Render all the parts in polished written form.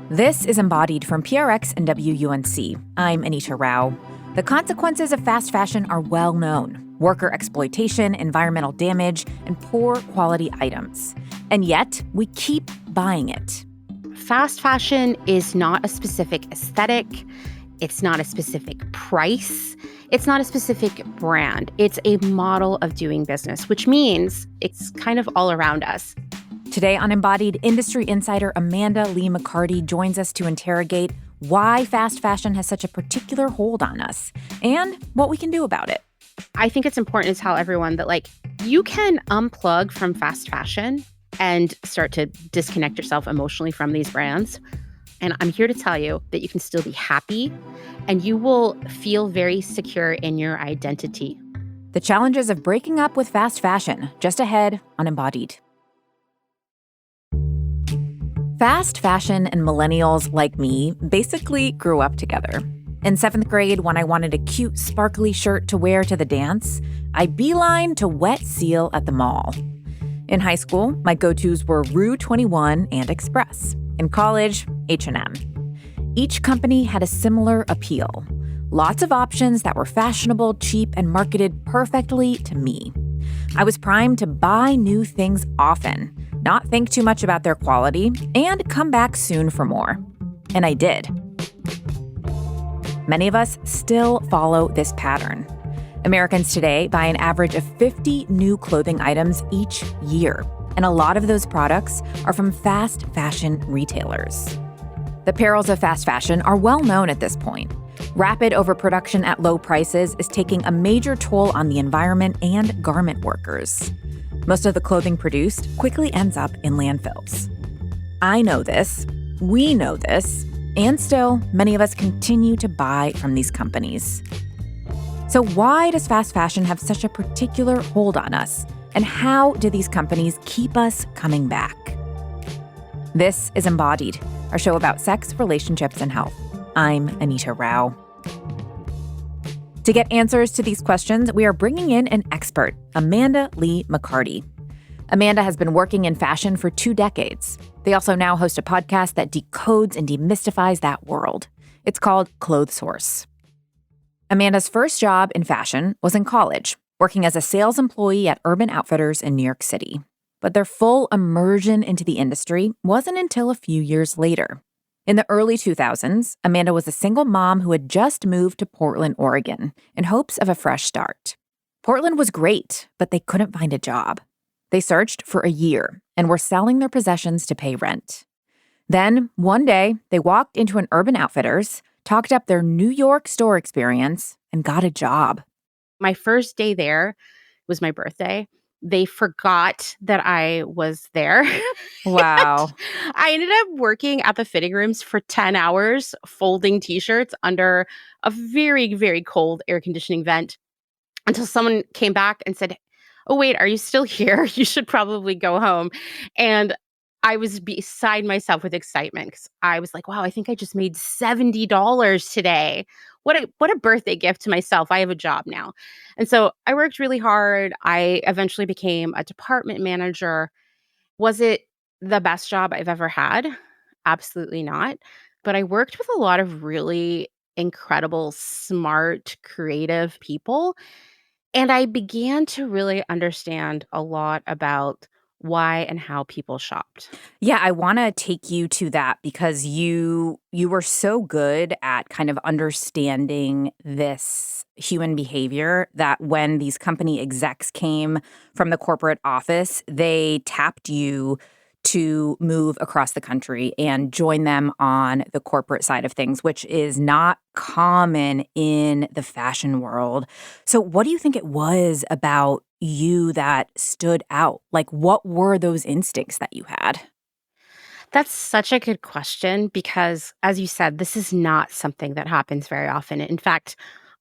This is Embodied from PRX and WUNC. I'm Anita Rao. The consequences of fast fashion are well known: worker exploitation, environmental damage, and poor quality items. And yet, we keep buying it. Fast fashion is not a specific aesthetic. It's not a specific price. It's not a specific brand. It's a model of doing business, which means it's kind of all around us. Today on Embodied, industry insider Amanda Lee McCarty joins us to interrogate why fast fashion has such a particular hold on us and what we can do about it. I think it's important to tell everyone that, you can unplug from fast fashion and start to disconnect yourself emotionally from these brands. And I'm here to tell you that you can still be happy and you will feel very secure in your identity. The challenges of breaking up with fast fashion, just ahead on Embodied. Fast fashion and millennials like me basically grew up together. In 7th grade, when I wanted a cute, sparkly shirt to wear to the dance, I beelined to Wet Seal at the mall. In high school, my go-tos were Rue 21 and Express. In college, H&M. Each company had a similar appeal. Lots of options that were fashionable, cheap, and marketed perfectly to me. I was primed to buy new things often, not think too much about their quality, and come back soon for more. And I did. Many of us still follow this pattern. Americans today buy an average of 50 new clothing items each year, and a lot of those products are from fast fashion retailers. The perils of fast fashion are well known at this point. Rapid overproduction at low prices is taking a major toll on the environment and garment workers. Most of the clothing produced quickly ends up in landfills. I know this, we know this, and still, many of us continue to buy from these companies. So why does fast fashion have such a particular hold on us? And how do these companies keep us coming back? This is Embodied, our show about sex, relationships, and health. I'm Anita Rao. To get answers to these questions, we are bringing in an expert, Amanda Lee McCarty. Amanda has been working in fashion for 2 decades. They also now host a podcast that decodes and demystifies that world. It's called Clotheshorse. Amanda's first job in fashion was in college, working as a sales employee at Urban Outfitters in New York City. But their full immersion into the industry wasn't until a few years later. In the early 2000s, Amanda was a single mom who had just moved to Portland, Oregon, in hopes of a fresh start. Portland was great, but they couldn't find a job. They searched for a year and were selling their possessions to pay rent. Then, one day, they walked into an Urban Outfitters, talked up their New York store experience, and got a job. My first day there was my birthday. They forgot that I was there. Wow. I ended up working at the fitting rooms for 10 hours, folding t-shirts under a very, very cold air conditioning vent until someone came back and said, "Oh, wait, are you still here? You should probably go home." And I was beside myself with excitement because I was like, wow, I think I just made $70 today. What a birthday gift to myself. I have a job now. And so I worked really hard. I eventually became a department manager. Was it the best job I've ever had? Absolutely not. But I worked with a lot of really incredible, smart, creative people. And I began to really understand a lot about why and how people shopped. Yeah, I want to take you to that because you were so good at kind of understanding this human behavior that when these company execs came from the corporate office, they tapped you to move across the country and join them on the corporate side of things, which is not common in the fashion world. So what do you think it was about you that stood out? Like, what were those instincts that you had? That's such a good question because, as you said, this is not something that happens very often. In fact,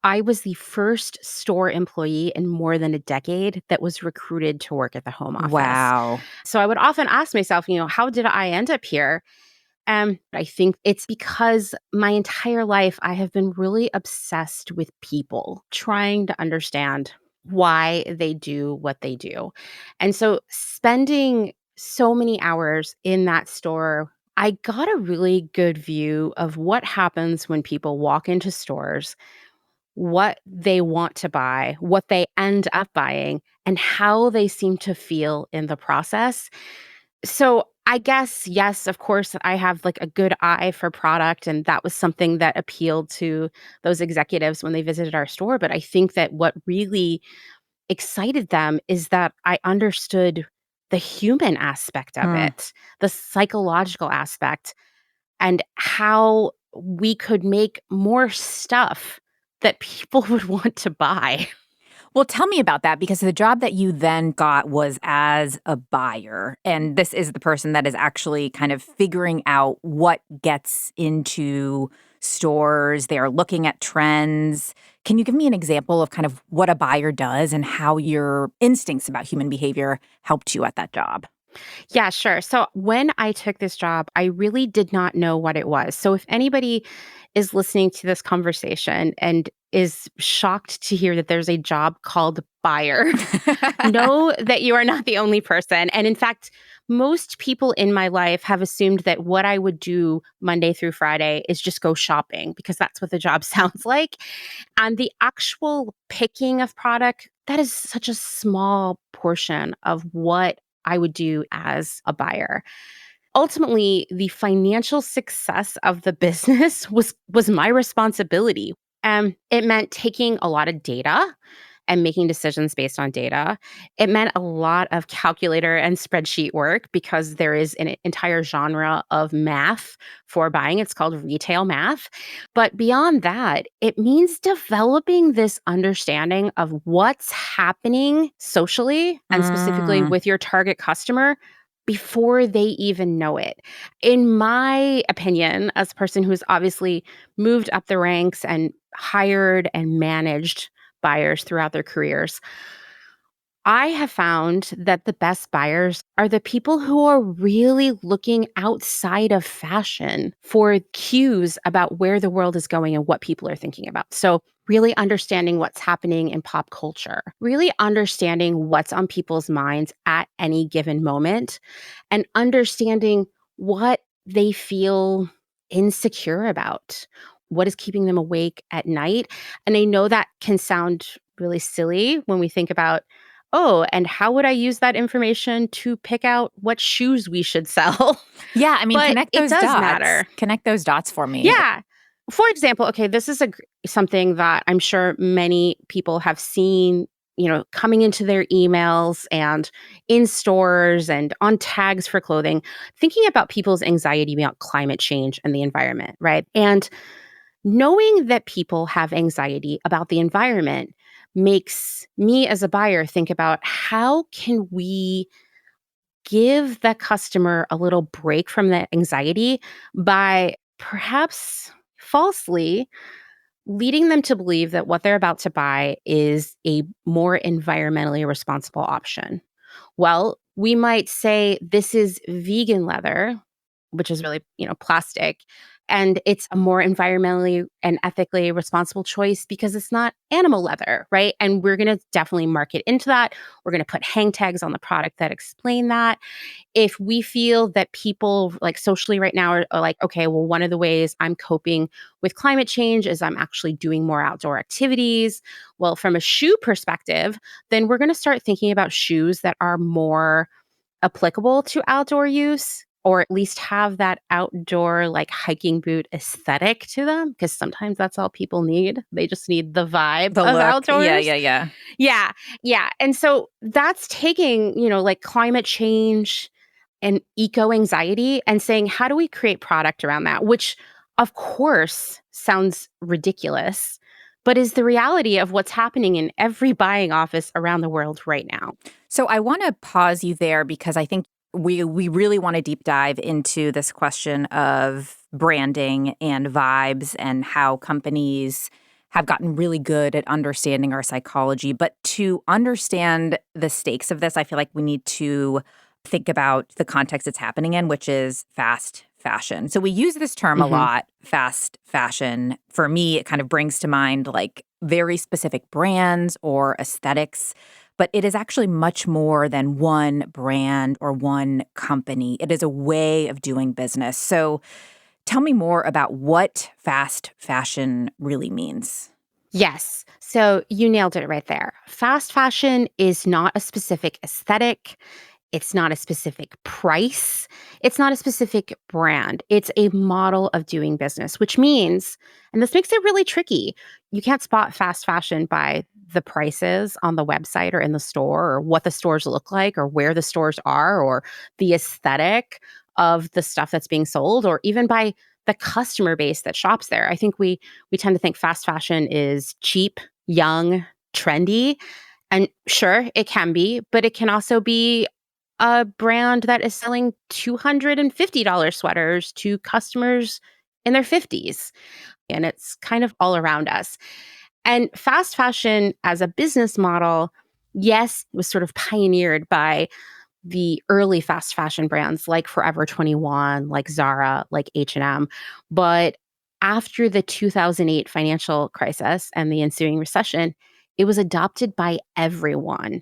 I was the first store employee in more than a decade that was recruited to work at the home office. Wow. So I would often ask myself, how did I end up here? I think it's because my entire life I have been really obsessed with people, trying to understand why they do what they do. And so spending so many hours in that store, I got a really good view of what happens when people walk into stores, what they want to buy, what they end up buying, and how they seem to feel in the process. So I guess, yes, of course, I have like a good eye for product, and that was something that appealed to those executives when they visited our store. But I think that what really excited them is that I understood the human aspect of Mm. it, the psychological aspect, and how we could make more stuff that people would want to buy. Well, tell me about that because the job that you then got was as a buyer. And this is the person that is actually kind of figuring out what gets into stores. They are looking at trends. Can you give me an example of kind of what a buyer does and how your instincts about human behavior helped you at that job? Yeah, sure. So when I took this job, I really did not know what it was. So if anybody is listening to this conversation and is shocked to hear that there's a job called buyer, know that you are not the only person. And in fact, most people in my life have assumed that what I would do Monday through Friday is just go shopping because that's what the job sounds like. And the actual picking of product, that is such a small portion of what I would do as a buyer. Ultimately, the financial success of the business was my responsibility. It meant taking a lot of data and making decisions based on data. It meant a lot of calculator and spreadsheet work because there is an entire genre of math for buying. It's called retail math. But beyond that, it means developing this understanding of what's happening socially and specifically Mm. with your target customer before they even know it. In my opinion, as a person who's obviously moved up the ranks and hired and managed buyers throughout their careers, I have found that the best buyers are the people who are really looking outside of fashion for cues about where the world is going and what people are thinking about. So, really understanding what's happening in pop culture, really understanding what's on people's minds at any given moment, and understanding what they feel insecure about, what is keeping them awake at night. And I know that can sound really silly when we think about, oh, and how would I use that information to pick out what shoes we should sell? Yeah, I mean, But connect it those does dots. matter. Connect those dots for me. Yeah. For example, okay, this is something that I'm sure many people have seen, coming into their emails and in stores and on tags for clothing, thinking about people's anxiety about climate change and the environment, right? And knowing that people have anxiety about the environment makes me as a buyer think about how can we give that customer a little break from that anxiety by perhaps falsely leading them to believe that what they're about to buy is a more environmentally responsible option. Well, we might say this is vegan leather, which is really, plastic, and it's a more environmentally and ethically responsible choice because it's not animal leather, right? And we're going to definitely market into that. We're going to put hang tags on the product that explain that. If we feel that people like socially right now are like, okay, well, one of the ways I'm coping with climate change is I'm actually doing more outdoor activities. Well, from a shoe perspective, then we're going to start thinking about shoes that are more applicable to outdoor use, or at least have that outdoor like hiking boot aesthetic to them, because sometimes that's all people need. They just need the vibe The of look. Yeah, outdoors. yeah, yeah. Yeah. Yeah. And so that's taking, like climate change and eco anxiety and saying, how do we create product around that? Which, of course, sounds ridiculous, but is the reality of what's happening in every buying office around the world right now. So I want to pause you there because I think we really want to deep dive into this question of branding and vibes and how companies have gotten really good at understanding our psychology. But to understand the stakes of this, I feel like we need to think about the context it's happening in, which is fast fashion. So we use this term a Hmm. lot, fast fashion. For me, it kind of brings to mind like very specific brands or aesthetics. but it is actually much more than one brand or one company. It is a way of doing business. So tell me more about what fast fashion really means. Yes. So you nailed it right there. Fast fashion is not a specific aesthetic. It's not a specific price. It's not a specific brand. It's a model of doing business, which means, and this makes it really tricky, you can't spot fast fashion by the prices on the website or in the store or what the stores look like or where the stores are or the aesthetic of the stuff that's being sold or even by the customer base that shops there. I think we tend to think fast fashion is cheap, young, trendy. And sure, it can be, but it can also be a brand that is selling $250 sweaters to customers in their 50s. And it's kind of all around us. And fast fashion as a business model, yes, was sort of pioneered by the early fast fashion brands like Forever 21, like Zara, like H&M. But after the 2008 financial crisis and the ensuing recession, it was adopted by everyone.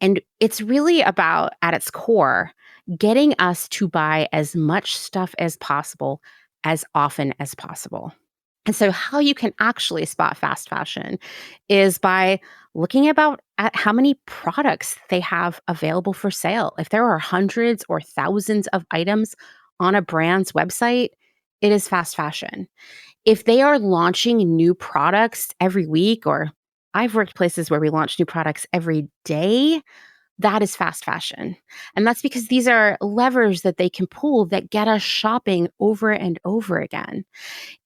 And it's really about, at its core, getting us to buy as much stuff as possible, as often as possible. And so how you can actually spot fast fashion is by looking at how many products they have available for sale. If there are hundreds or thousands of items on a brand's website, it is fast fashion. If they are launching new products every week, or I've worked places where we launch new products every day, that is fast fashion. And that's because these are levers that they can pull that get us shopping over and over again.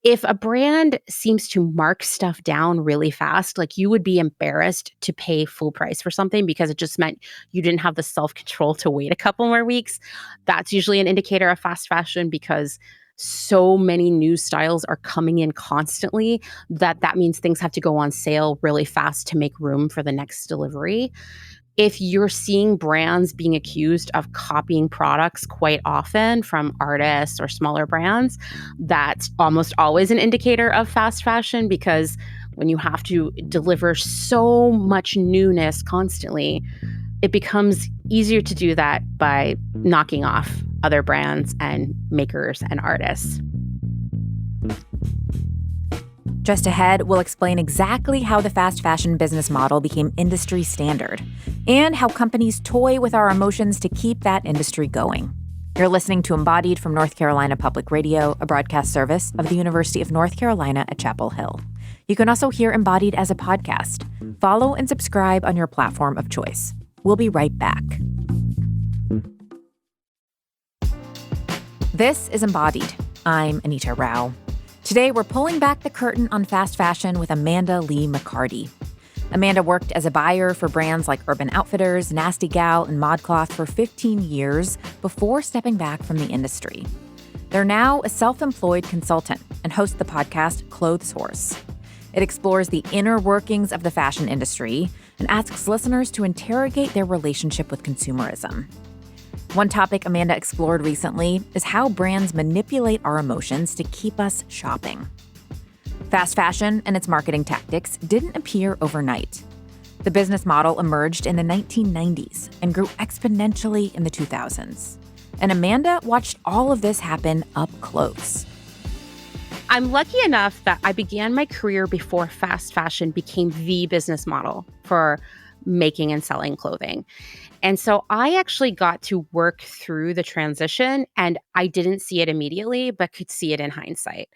If a brand seems to mark stuff down really fast, like you would be embarrassed to pay full price for something because it just meant you didn't have the self-control to wait a couple more weeks, that's usually an indicator of fast fashion because so many new styles are coming in constantly that means things have to go on sale really fast to make room for the next delivery. If you're seeing brands being accused of copying products quite often from artists or smaller brands, that's almost always an indicator of fast fashion because when you have to deliver so much newness constantly, it becomes easier to do that by knocking off other brands and makers and artists. Just ahead, we'll explain exactly how the fast fashion business model became industry standard and how companies toy with our emotions to keep that industry going. You're listening to Embodied from North Carolina Public Radio, a broadcast service of the University of North Carolina at Chapel Hill. You can also hear Embodied as a podcast. Follow and subscribe on your platform of choice. We'll be right back. This is Embodied. I'm Anita Rao. Today, we're pulling back the curtain on fast fashion with Amanda Lee McCarty. Amanda worked as a buyer for brands like Urban Outfitters, Nasty Gal, and ModCloth for 15 years before stepping back from the industry. They're now a self-employed consultant and host the podcast Clotheshorse. It explores the inner workings of the fashion industry and asks listeners to interrogate their relationship with consumerism. One topic Amanda explored recently is how brands manipulate our emotions to keep us shopping. Fast fashion and its marketing tactics didn't appear overnight. The business model emerged in the 1990s and grew exponentially in the 2000s. And Amanda watched all of this happen up close. I'm lucky enough that I began my career before fast fashion became the business model for making and selling clothing. And so I actually got to work through the transition, and I didn't see it immediately, but could see it in hindsight.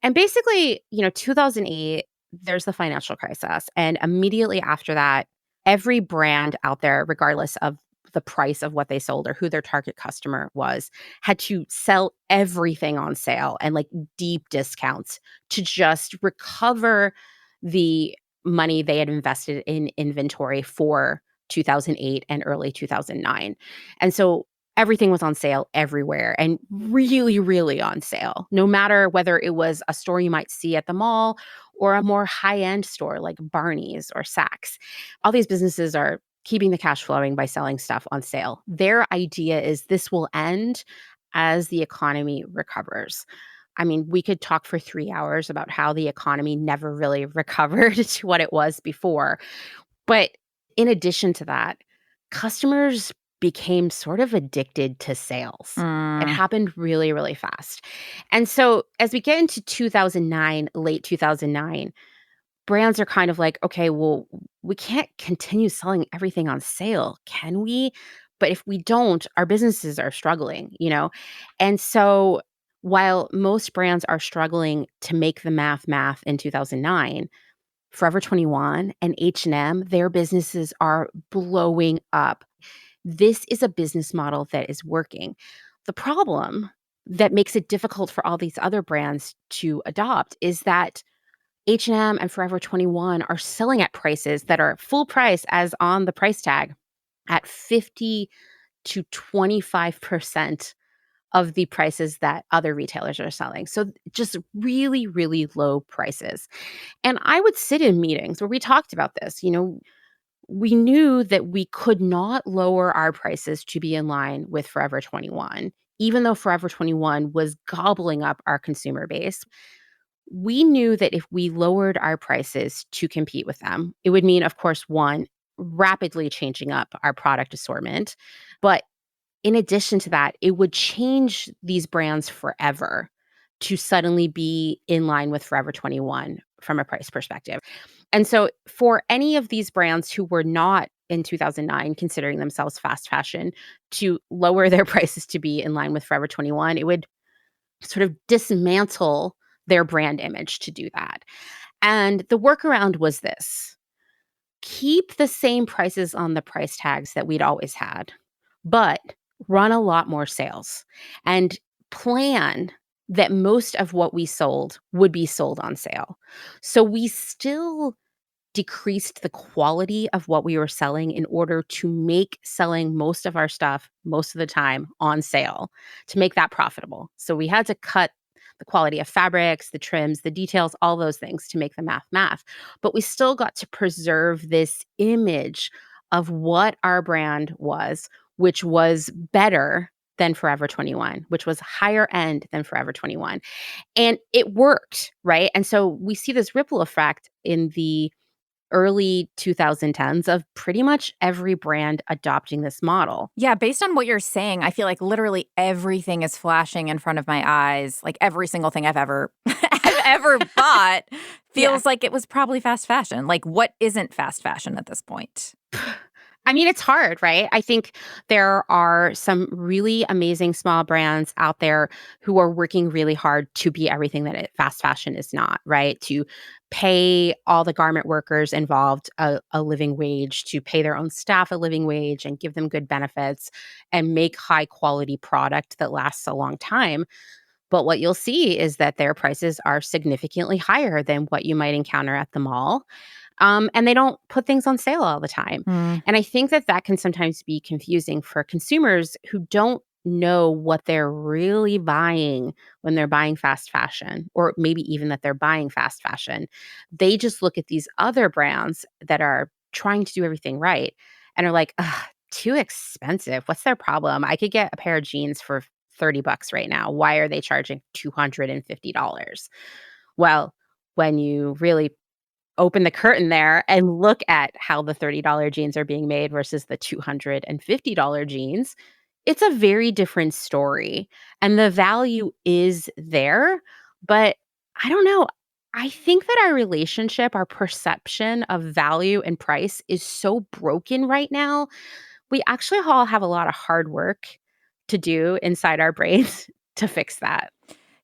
And basically, 2008, there's the financial crisis. And immediately after that, every brand out there, regardless of the price of what they sold or who their target customer was, had to sell everything on sale and like deep discounts to just recover the money they had invested in inventory for 2008 and early 2009. And so everything was on sale everywhere and really, really on sale, no matter whether it was a store you might see at the mall or a more high-end store like Barney's or Saks. All these businesses are keeping the cash flowing by selling stuff on sale. Their idea is this will end as the economy recovers. I mean, we could talk for 3 hours about how the economy never really recovered to what it was before. But In addition to that, customers became sort of addicted to sales. It Mm, happened really, really fast. And so as we get into 2009, late 2009, brands are kind of like, okay, well, we can't continue selling everything on sale, can we? But if we don't, our businesses are struggling. And so while most brands are struggling to make the math in 2009, Forever 21 and H&M, their businesses are blowing up. This is a business model that is working. The problem that makes it difficult for all these other brands to adopt is that H&M and Forever 21 are selling at prices that are full price as on the price tag at 50 to 25% of the prices that other retailers are selling. So just really, really low prices. And I would sit in meetings where we talked about this. We knew that we could not lower our prices to be in line with Forever 21, even though Forever 21 was gobbling up our consumer base. We knew that if we lowered our prices to compete with them, it would mean, of course, one, rapidly changing up our product assortment. But in addition to that, it would change these brands forever to suddenly be in line with Forever 21 from a price perspective. And so for any of these brands who were not in 2009 considering themselves fast fashion to lower their prices to be in line with Forever 21, it would sort of dismantle their brand image to do that. And the workaround was this: keep the same prices on the price tags that we'd always had, but run a lot more sales and plan that most of what we sold would be sold on sale. So we still decreased the quality of what we were selling in order to make selling most of our stuff most of the time on sale to make that profitable. So we had to cut the quality of fabrics, the trims, the details, all those things to make the math. But we still got to preserve this image of what our brand was, which was better than Forever 21, which was higher end than Forever 21. And it worked, right? And so we see this ripple effect in the early 2010s of pretty much every brand adopting this model. yeah, based on what you're saying, I feel like literally everything is flashing in front of my eyes. Like every single thing I've ever I've ever bought Yeah. feels like it was probably fast fashion. Like what isn't fast fashion at this point? I mean, it's hard, right? I think there are some really amazing small brands out there who are working really hard to be everything that fast fashion is not, right? To pay all the garment workers involved a living wage, to pay their own staff a living wage and give them good benefits and make high quality product that lasts a long time. But what you'll see is that their prices are significantly higher than what you might encounter at the mall. And they don't put things on sale all the time. Mm. And I think that that can sometimes be confusing for consumers who don't know what they're really buying when they're buying fast fashion, or maybe even that they're buying fast fashion. They just look at these other brands that are trying to do everything right and are like, ugh, too expensive. What's their problem? I could get a pair of jeans for $30 right now. Why are they charging $250? Well, when you really open the curtain there and look at how the $30 jeans are being made versus the $250 jeans, it's a very different story. And the value is there, but I don't know. I think that our relationship, our perception of value and price is so broken right now. We actually all have a lot of hard work to do inside our brains to fix that.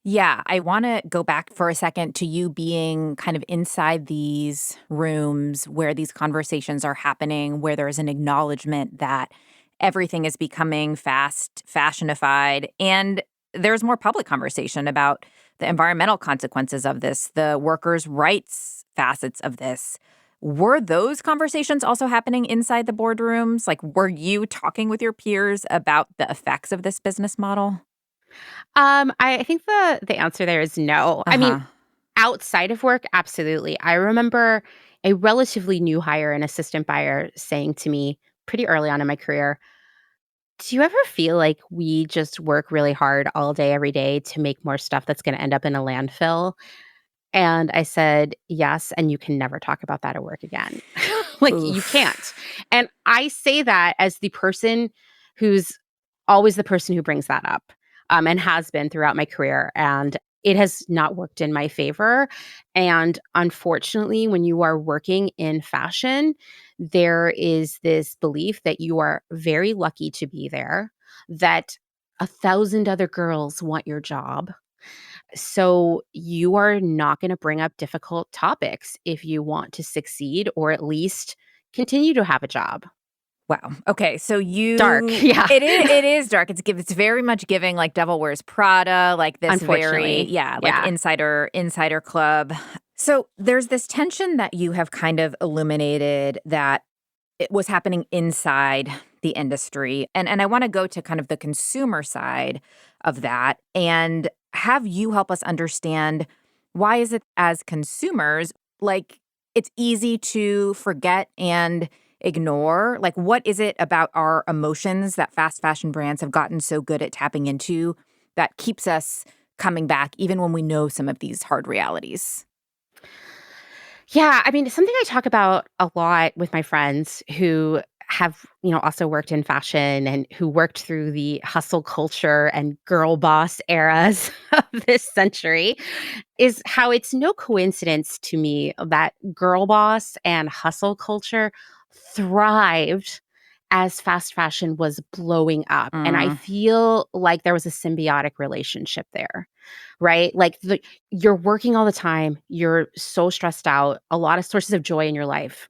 Yeah, I want to go back for a second to you being kind of inside these rooms where these conversations are happening, where there's an acknowledgement that everything is becoming fast fashionified. And there's more public conversation about the environmental consequences of this, the workers' rights facets of this. Were those conversations also happening inside the boardrooms? Like, were you talking with your peers about the effects of this business model? I think the answer there is no. Uh I mean, huh. outside of work, absolutely. I remember a relatively new hire, an assistant buyer, saying to me pretty early on in my career, "Do you ever feel like we just work really hard all day, every day to make more stuff that's going to end up in a landfill?" And I said, "Yes, and you can never talk about that at work again." Like, you Oof. can't. And I say that as the person who's always the person who brings that up, and has been throughout my career, and it has not worked in my favor. And unfortunately, when you are working in fashion, there is this belief that you are very lucky to be there, that 1,000 other girls want your job, so you are not going to bring up difficult topics if you want to succeed or at least continue to have a job. Wow. Okay. So Dark, you yeah. it is dark. It's very much giving like Devil Wears Prada, like this very, Unfortunately, yeah, like yeah. insider club. So there's this tension that you have kind of illuminated that it was happening inside the industry. And I want to go to kind of the consumer side of that and have you help us understand why is it as consumers like it's easy to forget and ignore? Like what is it about our emotions that fast fashion brands have gotten so good at tapping into that keeps us coming back even when we know some of these hard realities? Yeah, I mean, something I talk about a lot with my friends who have, also worked in fashion and who worked through the hustle culture and girl boss eras of this century is how it's no coincidence to me that girl boss and hustle culture thrived as fast fashion was blowing up. And I Mm, feel like there was a symbiotic relationship there, right? Like you're working all the time, you're so stressed out, a lot of sources of joy in your life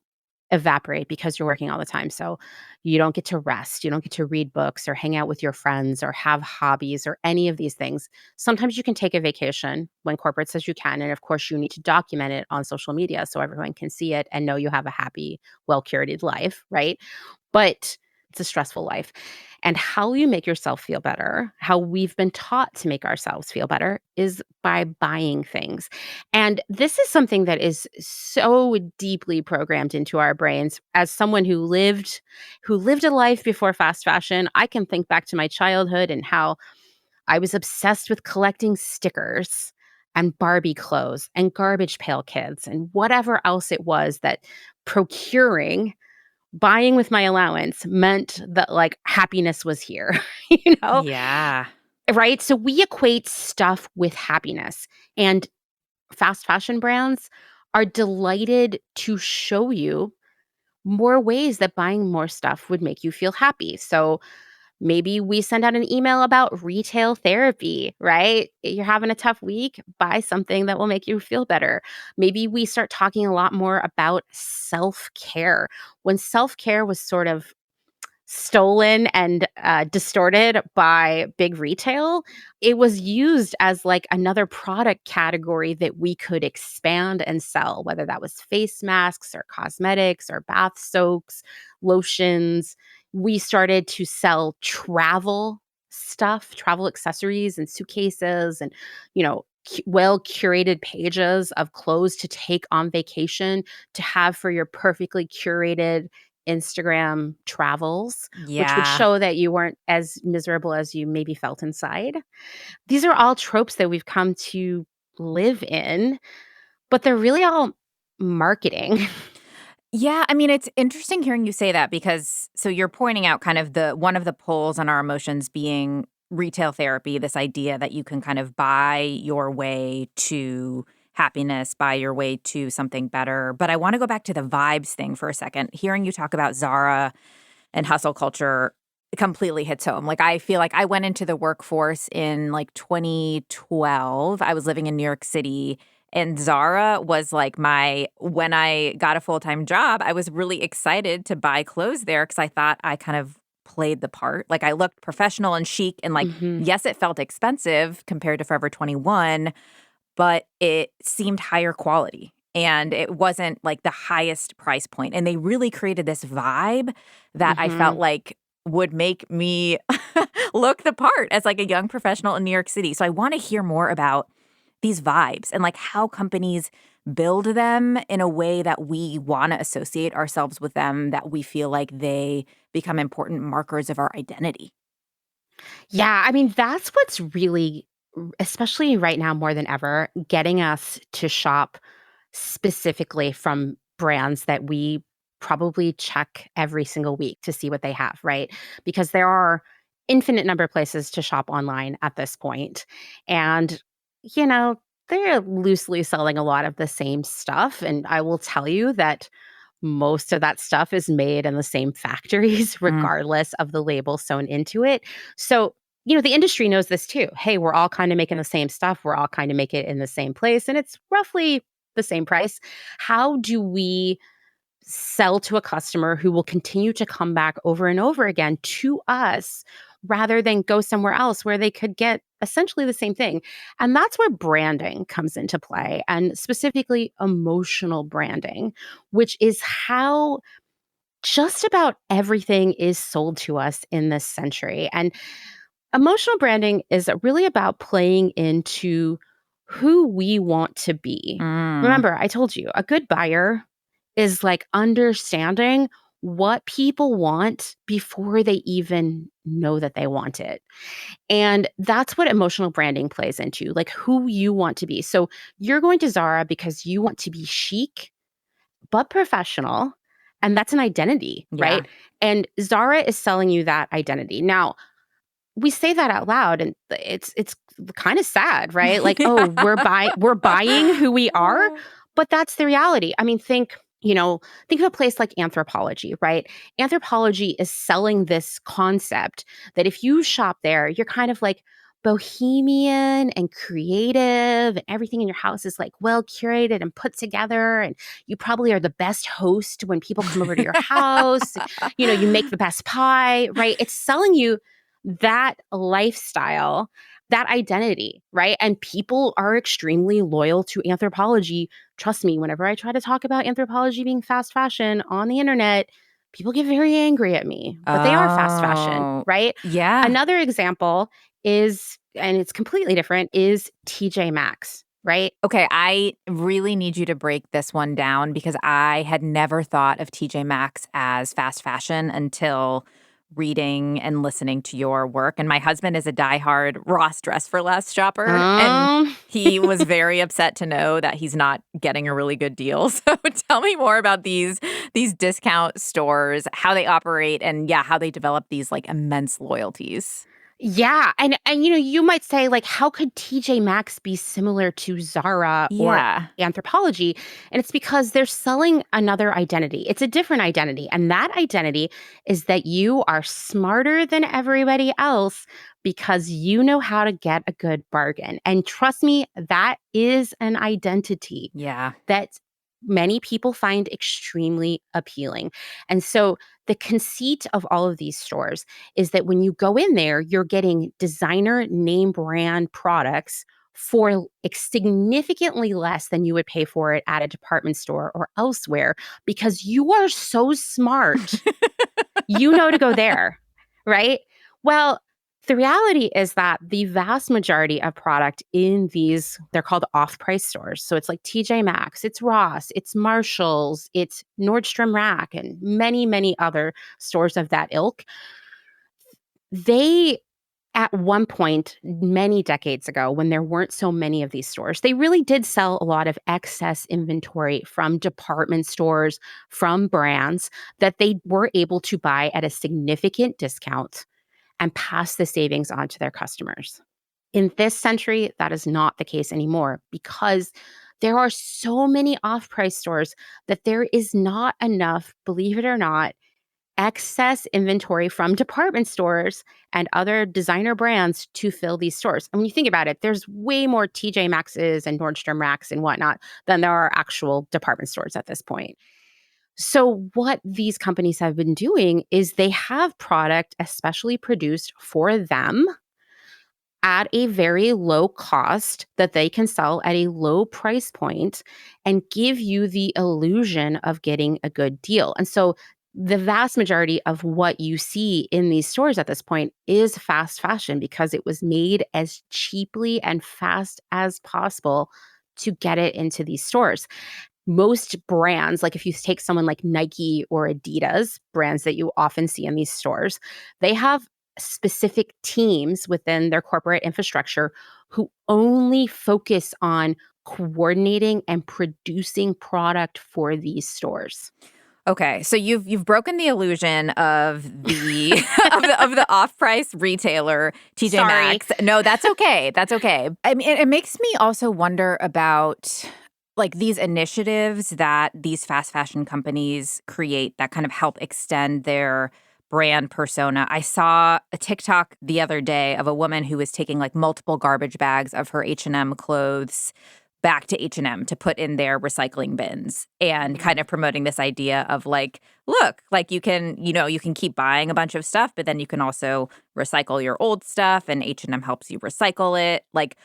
evaporate because you're working all the time. So you don't get to rest, you don't get to read books or hang out with your friends or have hobbies or any of these things. Sometimes you can take a vacation when corporate says you can. And of course, you need to document it on social media so everyone can see it and know you have a happy, well curated life, right? But it's a stressful life. And how you make yourself feel better, how we've been taught to make ourselves feel better is by buying things. And this is something that is so deeply programmed into our brains. As someone who lived a life before fast fashion, I can think back to my childhood and how I was obsessed with collecting stickers and Barbie clothes and Garbage Pail Kids and whatever else it was that procuring buying with my allowance meant that, like, happiness was here, you know? yeah. Right? So we equate stuff with happiness, and fast fashion brands are delighted to show you more ways that buying more stuff would make you feel happy. So maybe we send out an email about retail therapy, right? You're having a tough week, buy something that will make you feel better. Maybe we start talking a lot more about self care. When self care was sort of stolen and distorted by big retail, it was used as like another product category that we could expand and sell, whether that was face masks or cosmetics or bath soaks, lotions. We started to sell travel stuff, travel accessories and suitcases and, well curated pages of clothes to take on vacation to have for your perfectly curated Instagram travels, which would Yeah. show that you weren't as miserable as you maybe felt inside. These are all tropes that we've come to live in, but they're really all marketing. Yeah, I mean, it's interesting hearing you say that because so you're pointing out kind of the one of the pulls on our emotions being retail therapy, this idea that you can kind of buy your way to happiness, buy your way to something better. But I want to go back to the vibes thing for a second. Hearing you talk about Zara and hustle culture completely hits home. Like I feel like I went into the workforce in like 2012. I was living in New York City and Zara was like my when I got a full-time job, I was really excited to buy clothes there cuz I thought I kind of played the part. Like I looked professional and chic and like Mhm. yes, it felt expensive compared to Forever 21, but it seemed higher quality and it wasn't like the highest price point. And they really created this vibe that I felt Mhm. like would make me look the part as like a young professional in New York City. So I want to hear more about these vibes and like how companies build them in a way that we want to associate ourselves with them, that we feel like they become important markers of our identity. Yeah, I mean, that's what's really especially right now more than ever, getting us to shop specifically from brands that we probably check every single week to see what they have, right? Because there are infinite number of places to shop online at this point. And, you know, they're loosely selling a lot of the same stuff. And I will tell you that most of that stuff is made in the same factories, Mm. regardless of the label sewn into it. So, the industry knows this too. Hey, we're all kind of making the same stuff. We're all kind of make it in the same place, and it's roughly the same price. How do we sell to a customer who will continue to come back over and over again to us rather than go somewhere else where they could get essentially the same thing? And that's where branding comes into play, and specifically emotional branding, which is how just about everything is sold to us in this century. And emotional branding is really about playing into who we want to be. Mm. Remember, I told you a good buyer is like understanding what people want before they even know that they want it. And that's what emotional branding plays into, like who you want to be. So you're going to Zara because you want to be chic, but professional. And that's an identity, Yeah. right? And Zara is selling you that identity. Now, we say that out loud and it's kind of sad, right? Like, oh, we're buying who we are, but that's the reality. I mean, think of a place like Anthropologie, right? Anthropologie is selling this concept that if you shop there, you're kind of like bohemian and creative, and everything in your house is like well curated and put together, and you probably are the best host when people come over to your house. You make the best pie, right? It's selling you that lifestyle, that identity, right? And people are extremely loyal to Anthropologie. Trust me, whenever I try to talk about Anthropologie being fast fashion on the internet, people get very angry at me, but they are fast fashion, Oh, right? yeah. Another example is, and it's completely different, is TJ Maxx, right? Okay, I really need you to break this one down because I had never thought of TJ Maxx as fast fashion until reading and listening to your work. And my husband is a diehard Ross Dress for Less shopper, and Um, he was very upset to know that he's not getting a really good deal. So tell me more about these discount stores, how they operate, and yeah, how they develop these like immense loyalties. Yeah, and you might say like, how could TJ Maxx be similar to Zara or Yeah. Anthropologie? And it's because they're selling another identity. It's a different identity, and that identity is that you are smarter than everybody else because you know how to get a good bargain. And trust me, that is an identity Yeah. that many people find extremely appealing. And so the conceit of all of these stores is that when you go in there, you're getting designer name brand products for significantly less than you would pay for it at a department store or elsewhere because you are so smart. You know to go there, right? Well, the reality is that the vast majority of product in these, they're called off-price stores. So it's like TJ Maxx, it's Ross, it's Marshalls, it's Nordstrom Rack, and many, many other stores of that ilk. They, at one point, many decades ago, when there weren't so many of these stores, they really did sell a lot of excess inventory from department stores, from brands that they were able to buy at a significant discount and pass the savings on to their customers. In this century, that is not the case anymore because there are so many off price stores that there is not enough, believe it or not, excess inventory from department stores and other designer brands to fill these stores. And when you think about it, there's way more TJ Maxx's and Nordstrom Racks and whatnot than there are actual department stores at this point. So, what these companies have been doing is they have product especially produced for them at a very low cost that they can sell at a low price point and give you the illusion of getting a good deal. And so the vast majority of what you see in these stores at this point is fast fashion because it was made as cheaply and fast as possible to get it into these stores. Most brands, like if you take someone like Nike or Adidas, brands that you often see in these stores, they have specific teams within their corporate infrastructure who only focus on coordinating and producing product for these stores. Okay, so you've broken the illusion of the of the off-price retailer TJ Sorry. Maxx. No, that's okay. That's okay. I mean, it makes me also wonder about like these initiatives that these fast fashion companies create that kind of help extend their brand persona. I saw a TikTok the other day of a woman who was taking like multiple garbage bags of her H&M clothes back to H&M to put in their recycling bins and kind of promoting this idea of like, look, like you can keep buying a bunch of stuff, but then you can also recycle your old stuff and H&M helps you recycle it. Like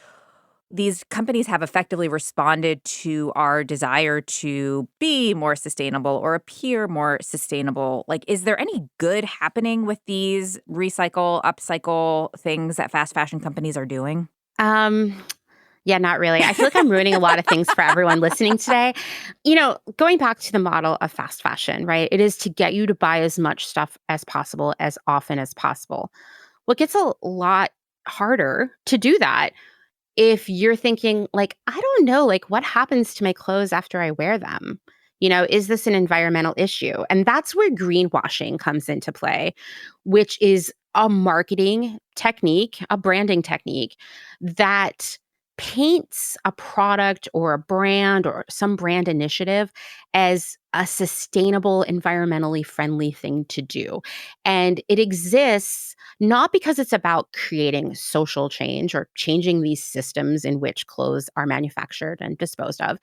these companies have effectively responded to our desire to be more sustainable or appear more sustainable. Like, is there any good happening with these recycle, upcycle things that fast fashion companies are doing? Yeah, not really. I feel like I'm ruining a lot of things for everyone listening today. Going back to the model of fast fashion, right? It is to get you to buy as much stuff as possible, as often as possible. Well, it gets a lot harder to do that if you're thinking, like, I don't know, like, what happens to my clothes after I wear them? Is this an environmental issue? And that's where greenwashing comes into play, which is a marketing technique, a branding technique that paints a product or a brand or some brand initiative as a sustainable, environmentally friendly thing to do. And it exists not because it's about creating social change or changing these systems in which clothes are manufactured and disposed of.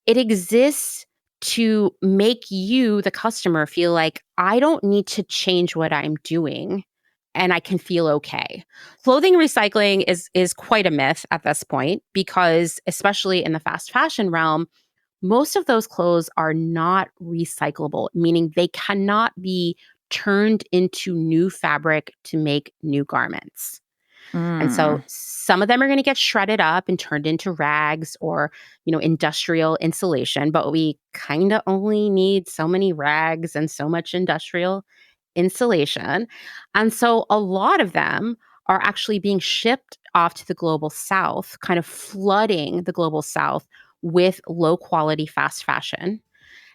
It exists to make you, the customer, feel like I don't need to change what I'm doing and I can feel okay. Clothing recycling is quite a myth at this point because especially in the fast fashion realm, most of those clothes are not recyclable, meaning they cannot be turned into new fabric to make new garments. And so Mm. some of them are going to get shredded up and turned into rags or, industrial insulation, but we kind of only need so many rags and so much industrial insulation. And so a lot of them are actually being shipped off to the global south, kind of flooding the global south with low quality fast fashion.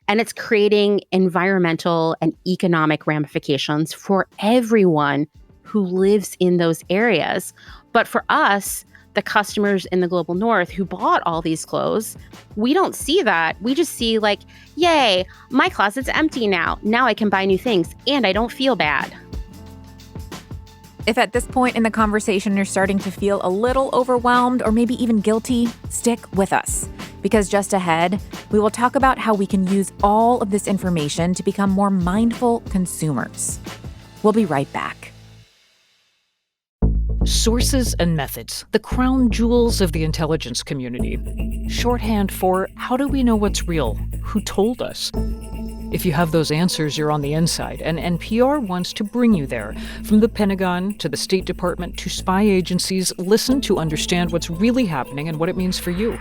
And it's creating environmental and economic ramifications for everyone who lives in those areas. But for us, the customers in the global north who bought all these clothes, we don't see that. We just see like, yay, my closet's empty now. Now I can buy new things and I don't feel bad. If at this point in the conversation you're starting to feel a little overwhelmed or maybe even guilty, stick with us. Because just ahead, we will talk about how we can use all of this information to become more mindful consumers. We'll be right back. Sources and methods, the crown jewels of the intelligence community. Shorthand for how do we know what's real? Who told us? If you have those answers, you're on the inside, and NPR wants to bring you there. From the Pentagon to the State Department to spy agencies, listen to understand what's really happening and what it means for you.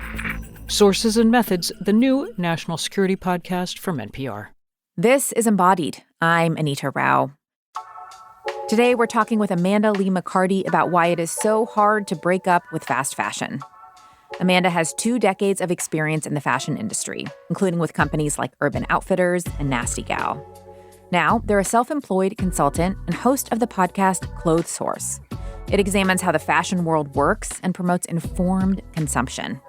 Sources and Methods, the new national security podcast from NPR. This is Embodied. I'm Anita Rao. Today, we're talking with Amanda Lee McCarty about why it is so hard to break up with fast fashion. Amanda has 2 decades of experience in the fashion industry, including with companies like Urban Outfitters and Nasty Gal. Now, they're a self-employed consultant and host of the podcast Clotheshorse. It examines how the fashion world works and promotes informed consumption.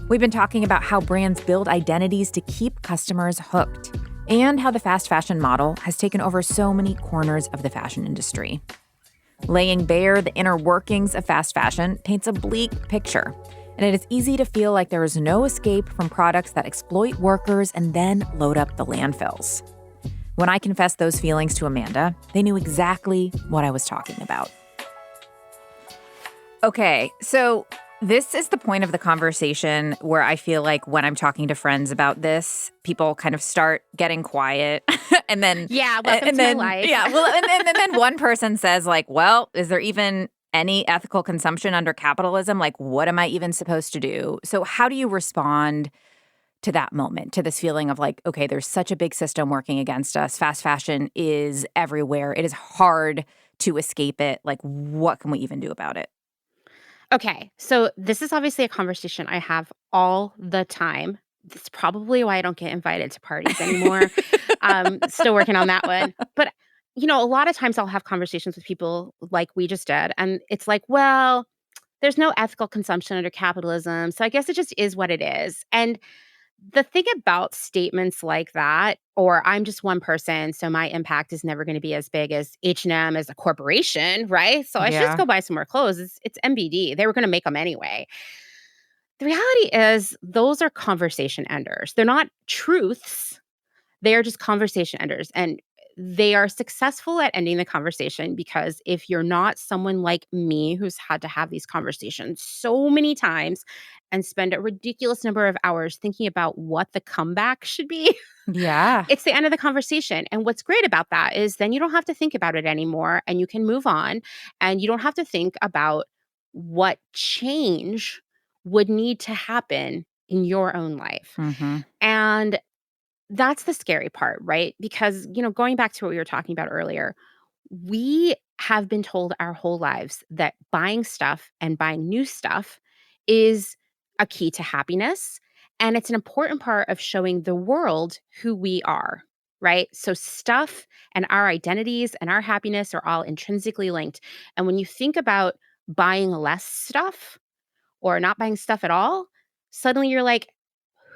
We've been talking about how brands build identities to keep customers hooked, and how the fast fashion model has taken over so many corners of the fashion industry. Laying bare the inner workings of fast fashion paints a bleak picture, and it is easy to feel like there is no escape from products that exploit workers and then load up the landfills. When I confessed those feelings to Amanda, they knew exactly what I was talking about. Okay, so this is the point of the conversation where I feel like when I'm talking to friends about this, people kind of start getting quiet, and then Welcome to my life. and then one person says like, "Well, is there even any ethical consumption under capitalism? Like, what am I even supposed to do?" So, how do you respond to that moment, to this feeling of like, okay, there's such a big system working against us. Fast fashion is everywhere. It is hard to escape it. Like, what can we even do about it? Okay, so this is obviously a conversation I have all the time. That's probably why I don't get invited to parties anymore. Still working on that one. But, a lot of times I'll have conversations with people like we just did, and it's like, well, there's no ethical consumption under capitalism, so I guess it just is what it is. And the thing about statements like that, or I'm just one person, so my impact is never going to be as big as H&M as a corporation, right? So I should just Yeah. go buy some more clothes. It's MBD. They were going to make them anyway. The reality is those are conversation enders. They're not truths. They are just conversation enders. And they are successful at ending the conversation because if you're not someone like me who's had to have these conversations so many times and spend a ridiculous number of hours thinking about what the comeback should be, Yeah. it's the end of the conversation. And what's great about that is then you don't have to think about it anymore and you can move on and you don't have to think about what change would need to happen in your own life. Mm-hmm. And that's the scary part, right? Because, going back to what we were talking about earlier, we have been told our whole lives that buying stuff and buying new stuff is a key to happiness. And it's an important part of showing the world who we are, right? So, stuff and our identities and our happiness are all intrinsically linked. And when you think about buying less stuff or not buying stuff at all, suddenly you're like,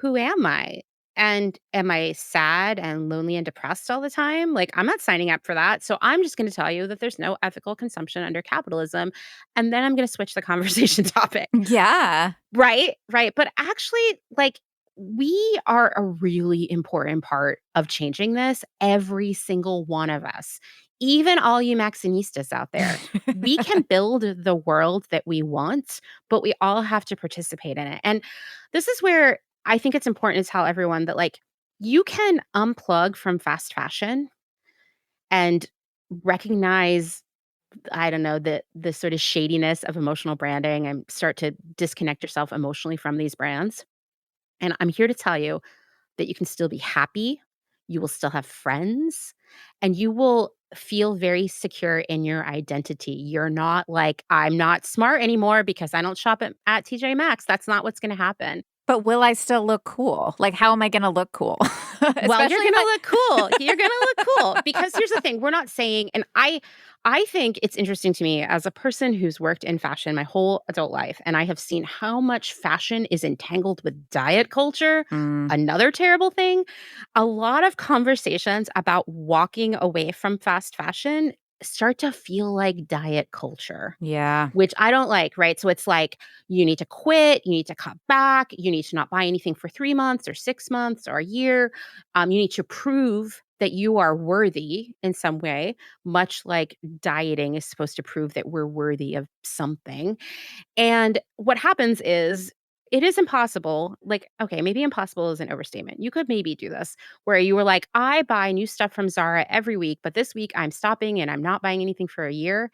who am I? And am I sad and lonely and depressed all the time? Like, I'm not signing up for that. So I'm just going to tell you that there's no ethical consumption under capitalism. And then I'm going to switch the conversation topic. Yeah. Right? Right. But actually, like, we are a really important part of changing this, every single one of us. Even all you Maxinistas out there, we can build the world that we want, but we all have to participate in it. And this is where I think it's important to tell everyone that, like, you can unplug from fast fashion and recognize, I don't know, the sort of shadiness of emotional branding and start to disconnect yourself emotionally from these brands. And I'm here to tell you that you can still be happy, you will still have friends, and you will feel very secure in your identity. You're not like, I'm not smart anymore because I don't shop at TJ Maxx. That's not what's going to happen. But will I still look cool? Like, how am I going to look cool? Well, you're Especially gonna look cool. You're gonna look cool because here's the thing: we're not saying, and I think it's interesting to me as a person who's worked in fashion my whole adult life, and I have seen how much fashion is entangled with diet culture. Mm, Another terrible thing. A lot of conversations about walking away from fast fashion start to feel like diet culture, yeah. which I don't like, right? So it's like, you need to quit, you need to cut back, you need to not buy anything for 3 months or 6 months or a year. You need to prove that you are worthy in some way, much like dieting is supposed to prove that we're worthy of something. And what happens is it is impossible. Like, okay, maybe impossible is an overstatement. You could maybe do this where you were like, I buy new stuff from Zara every week, but this week I'm stopping and I'm not buying anything for a year.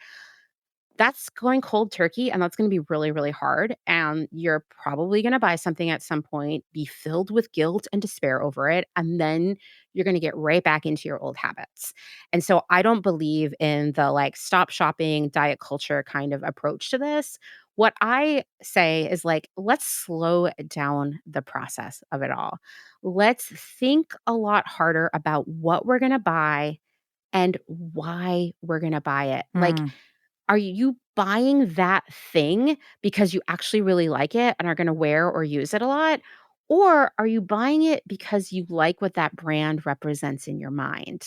That's going cold turkey, and that's gonna be really, really hard, and you're probably gonna buy something at some point, be filled with guilt and despair over it, and then you're gonna get right back into your old habits. And so I don't believe in the, like, stop shopping, diet culture kind of approach to this. What I say is, like, let's slow down the process of it all. Let's think a lot harder about what we're gonna buy and why we're gonna buy it. Like, Mm. are you buying that thing because you actually really like it and are gonna wear or use it a lot? Or are you buying it because you like what that brand represents in your mind?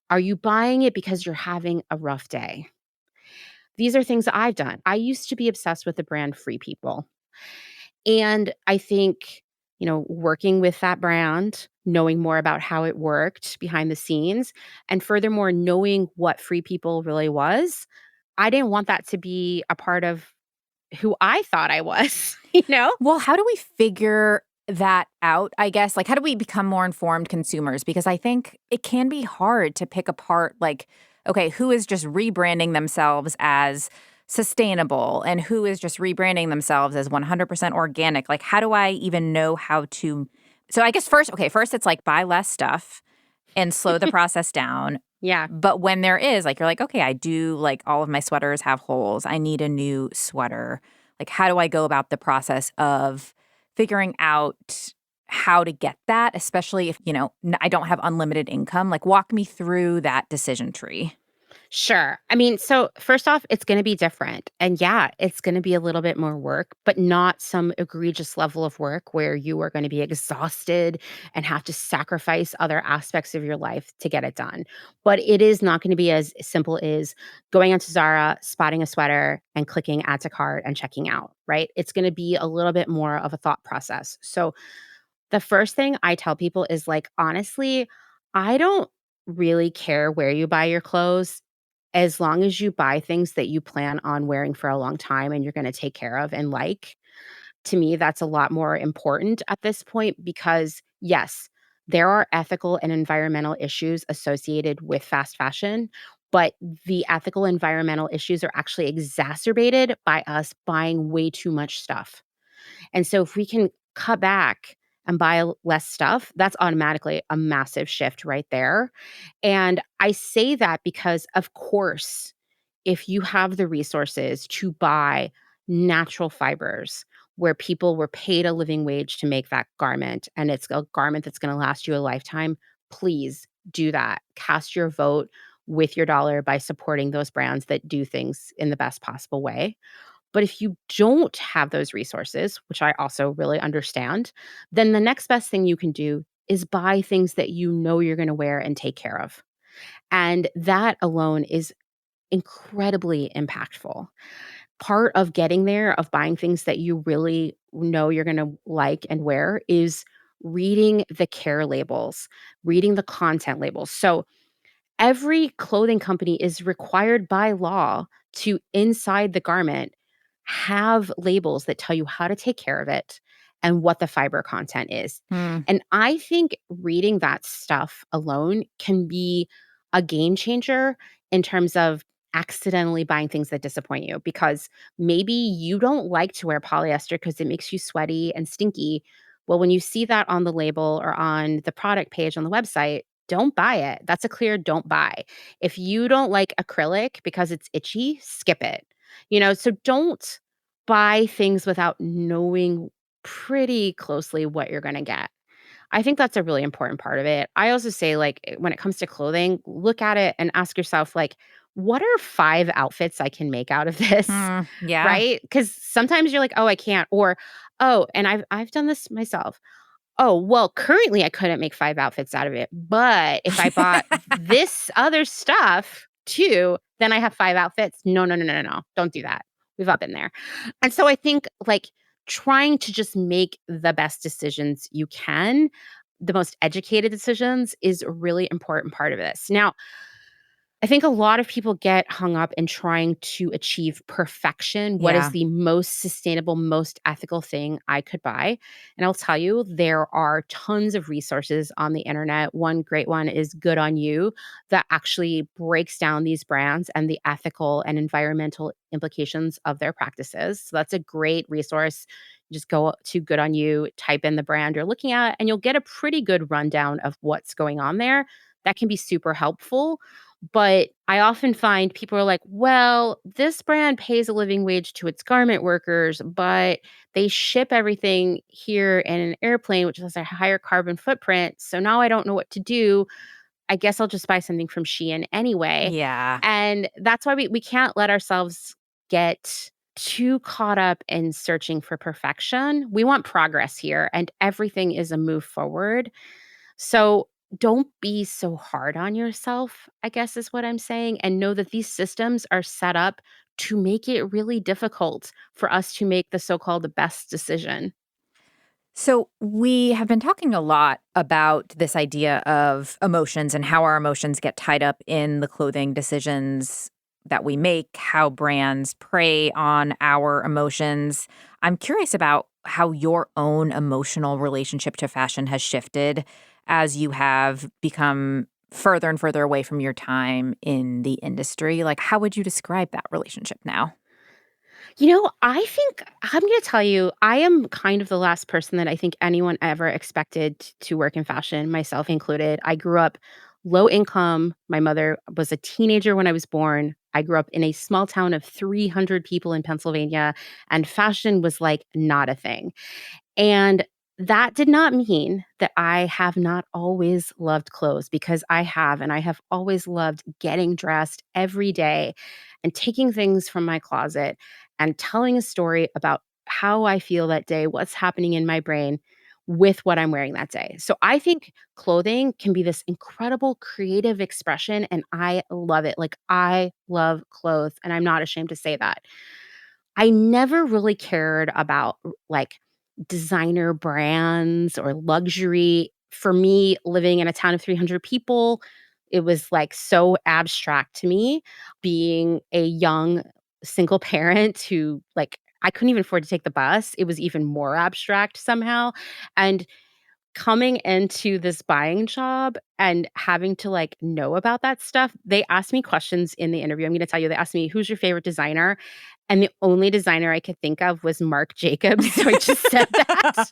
Are you buying it because you're having a rough day? These are things I've done. I used to be obsessed with the brand Free People. And I think, working with that brand, knowing more about how it worked behind the scenes, and furthermore, knowing what Free People really was, I didn't want that to be a part of who I thought I was, you know? Well, how do we figure that out, I guess? Like, how do we become more informed consumers? Because I think it can be hard to pick apart, like, okay, who is just rebranding themselves as sustainable and who is just rebranding themselves as 100% organic? Like, how do I even know how to? So I guess first it's like buy less stuff and slow the process down. Yeah. But when there is, like, you're like, okay, I do, like, all of my sweaters have holes. I need a new sweater. Like, how do I go about the process of figuring out how to get that, especially if, I don't have unlimited income? Like, walk me through that decision tree. Sure. I mean, so first off, it's going to be different. And yeah, it's going to be a little bit more work, but not some egregious level of work where you are going to be exhausted and have to sacrifice other aspects of your life to get it done. But it is not going to be as simple as going onto Zara, spotting a sweater, and clicking add to cart and checking out, right? It's going to be a little bit more of a thought process. So the first thing I tell people is like, honestly, I don't really care where you buy your clothes as long as you buy things that you plan on wearing for a long time and you're gonna take care of and like. To me, that's a lot more important at this point because, yes, there are ethical and environmental issues associated with fast fashion, but the ethical environmental issues are actually exacerbated by us buying way too much stuff. And so if we can cut back and buy less stuff, that's automatically a massive shift right there. And I say that because, of course, if you have the resources to buy natural fibers where people were paid a living wage to make that garment and it's a garment that's going to last you a lifetime, please do that. Cast your vote with your dollar by supporting those brands that do things in the best possible way. But if you don't have those resources, which I also really understand, then the next best thing you can do is buy things that you know you're going to wear and take care of. And that alone is incredibly impactful. Part of getting there, of buying things that you really know you're going to like and wear, is reading the care labels, reading the content labels. So every clothing company is required by law to, inside the garment, have labels that tell you how to take care of it and what the fiber content is. Hmm. And I think reading that stuff alone can be a game changer in terms of accidentally buying things that disappoint you because maybe you don't like to wear polyester because it makes you sweaty and stinky. Well, when you see that on the label or on the product page on the website, don't buy it. That's a clear don't buy. If you don't like acrylic because it's itchy, skip it. So don't buy things without knowing pretty closely what you're gonna get. I think that's a really important part of it. I also say, like, when it comes to clothing, look at it and ask yourself, like, what are 5 outfits I can make out of this? Yeah. Right? Because sometimes you're like, "Oh, I can't," or, "Oh," and I've done this myself. "Oh, well, currently, I couldn't make 5 outfits out of it, but if I bought this other stuff too, then I have 5 outfits." No, no, no, no, no, no. Don't do that. We've all been there. And so I think, like, trying to just make the best decisions you can, the most educated decisions, is a really important part of this. Now, I think a lot of people get hung up in trying to achieve perfection. What is Yeah. the most sustainable, most ethical thing I could buy? And I'll tell you, there are tons of resources on the internet. One great one is Good on You, that actually breaks down these brands and the ethical and environmental implications of their practices. So that's a great resource. Just go to Good on You, type in the brand you're looking at, and you'll get a pretty good rundown of what's going on there. That can be super helpful. But I often find people are like, well, this brand pays a living wage to its garment workers, but they ship everything here in an airplane, which has a higher carbon footprint. So now I don't know what to do. I guess I'll just buy something from Shein anyway. Yeah. And that's why we can't let ourselves get too caught up in searching for perfection. We want progress here, and everything is a move forward. So don't be so hard on yourself, I guess is what I'm saying, and know that these systems are set up to make it really difficult for us to make the so-called best decision. So, we have been talking a lot about this idea of emotions and how our emotions get tied up in the clothing decisions that we make, how brands prey on our emotions. I'm curious about how your own emotional relationship to fashion has shifted as you have become further and further away from your time in the industry. Like, how would you describe that relationship now? I think I'm gonna tell you, I am kind of the last person that I think anyone ever expected to work in fashion, myself included. I grew up low income. My mother was a teenager when I was born. I grew up in a small town of 300 people in Pennsylvania, and fashion was like not a thing. And that did not mean that I have not always loved clothes, because I have, and I have always loved getting dressed every day and taking things from my closet and telling a story about how I feel that day, what's happening in my brain with what I'm wearing that day. So I think clothing can be this incredible creative expression, and I love it. Like, I love clothes, and I'm not ashamed to say that. I never really cared about like designer brands or luxury. For me, living in a town of 300 people, it was like so abstract to me. Being a young single parent who, like, I couldn't even afford to take the bus, it was even more abstract somehow. And coming into this buying job and having to, like, know about that stuff, they asked me questions in the interview. I'm gonna tell you, they asked me, "Who's your favorite designer?" And the only designer I could think of was Marc Jacobs, so I just said that.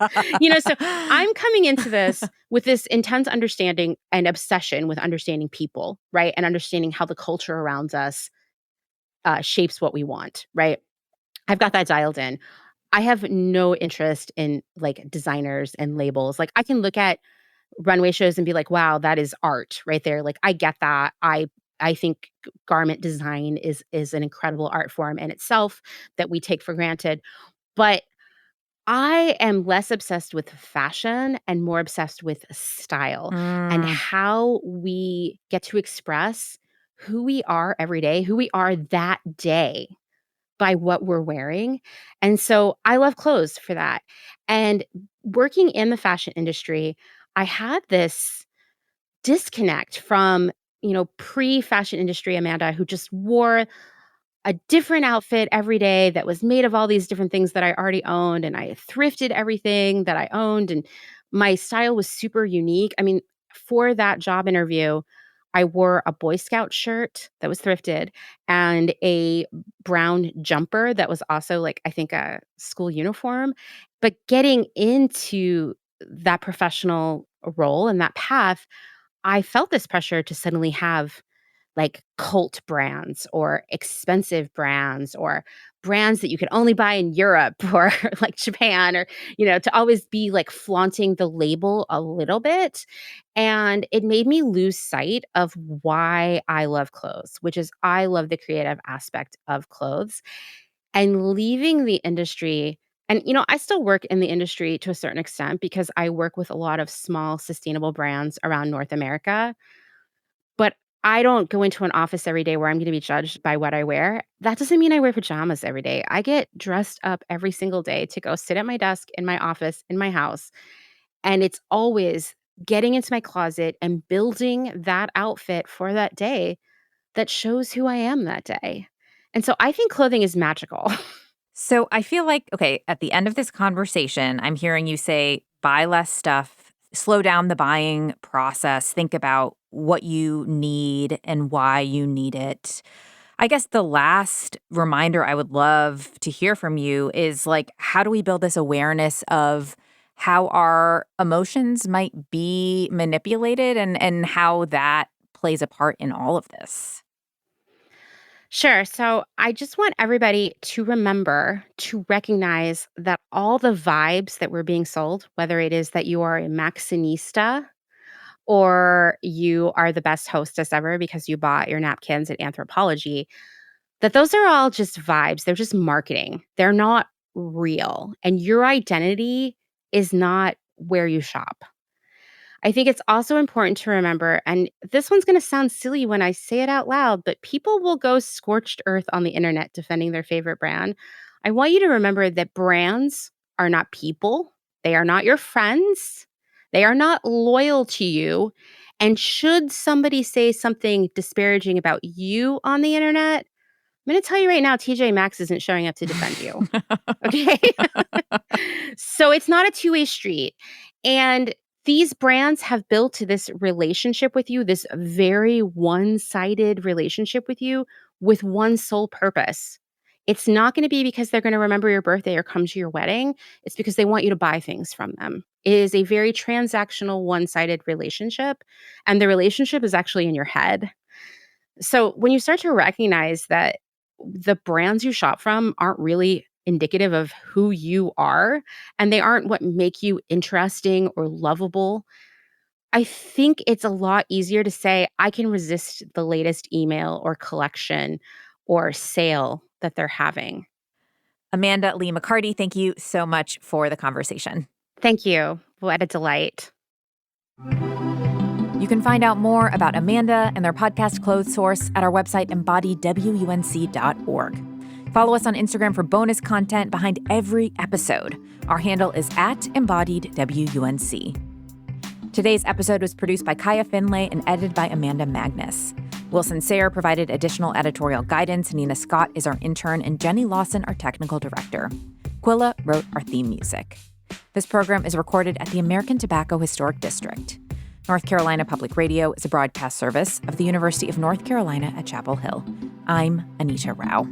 So I'm coming into this with this intense understanding and obsession with understanding people, right? And understanding how the culture around us shapes what we want, right? I've got that dialed in. I have no interest in, like, designers and labels. Like, I can look at runway shows and be like, "Wow, that is art right there." Like, I get that. I think garment design is an incredible art form in itself that we take for granted. But I am less obsessed with fashion and more obsessed with style and Mm. how we get to express who we are every day, who we are that day by what we're wearing. And so I love clothes for that. And working in the fashion industry, I had this disconnect from, pre-fashion industry Amanda, who just wore a different outfit every day that was made of all these different things that I already owned, and I thrifted everything that I owned, and my style was super unique. I mean, for that job interview, I wore a Boy Scout shirt that was thrifted and a brown jumper that was also, like, I think, a school uniform. But getting into that professional role and that path, I felt this pressure to suddenly have, like, cult brands or expensive brands or brands that you could only buy in Europe or like Japan, or, to always be, like, flaunting the label a little bit. And it made me lose sight of why I love clothes, which is I love the creative aspect of clothes. And leaving the industry, and, I still work in the industry to a certain extent because I work with a lot of small sustainable brands around North America. But I don't go into an office every day where I'm gonna be judged by what I wear. That doesn't mean I wear pajamas every day. I get dressed up every single day to go sit at my desk in my office, in my house, and it's always getting into my closet and building that outfit for that day that shows who I am that day. And so I think clothing is magical. So I feel like, okay, at the end of this conversation, I'm hearing you say buy less stuff, slow down the buying process, think about what you need and why you need it. I guess the last reminder I would love to hear from you is, like, how do we build this awareness of how our emotions might be manipulated and how that plays a part in all of this? Sure. So I just want everybody to remember to recognize that all the vibes that we're being sold, whether it is that you are a Maxinista or you are the best hostess ever because you bought your napkins at Anthropology, that those are all just vibes. They're just marketing. They're not real. And your identity is not where you shop. I think it's also important to remember, and this one's going to sound silly when I say it out loud, but people will go scorched earth on the internet defending their favorite brand. I want you to remember that brands are not people, they are not your friends, they are not loyal to you. And should somebody say something disparaging about you on the internet, I'm going to tell you right now, TJ Maxx isn't showing up to defend you. Okay. So it's not a two-way street. And these brands have built this relationship with you, this very one-sided relationship with you, with one sole purpose. It's not going to be because they're going to remember your birthday or come to your wedding. It's because they want you to buy things from them. It is a very transactional, one-sided relationship. And the relationship is actually in your head. So when you start to recognize that the brands you shop from aren't really indicative of who you are, and they aren't what make you interesting or lovable, I think it's a lot easier to say, I can resist the latest email or collection or sale that they're having. Amanda Lee McCarty, thank you so much for the conversation. Thank you. What a delight. You can find out more about Amanda and their podcast Clotheshorse at our website, embodiedwunc.org. Follow us on Instagram for bonus content behind every episode. Our handle is @embodiedwunc. Today's episode was produced by Kaya Finlay and edited by Amanda Magnus. Wilson Sayre provided additional editorial guidance. Nina Scott is our intern, and Jenny Lawson, our technical director. Quilla wrote our theme music. This program is recorded at the American Tobacco Historic District. North Carolina Public Radio is a broadcast service of the University of North Carolina at Chapel Hill. I'm Anita Rao.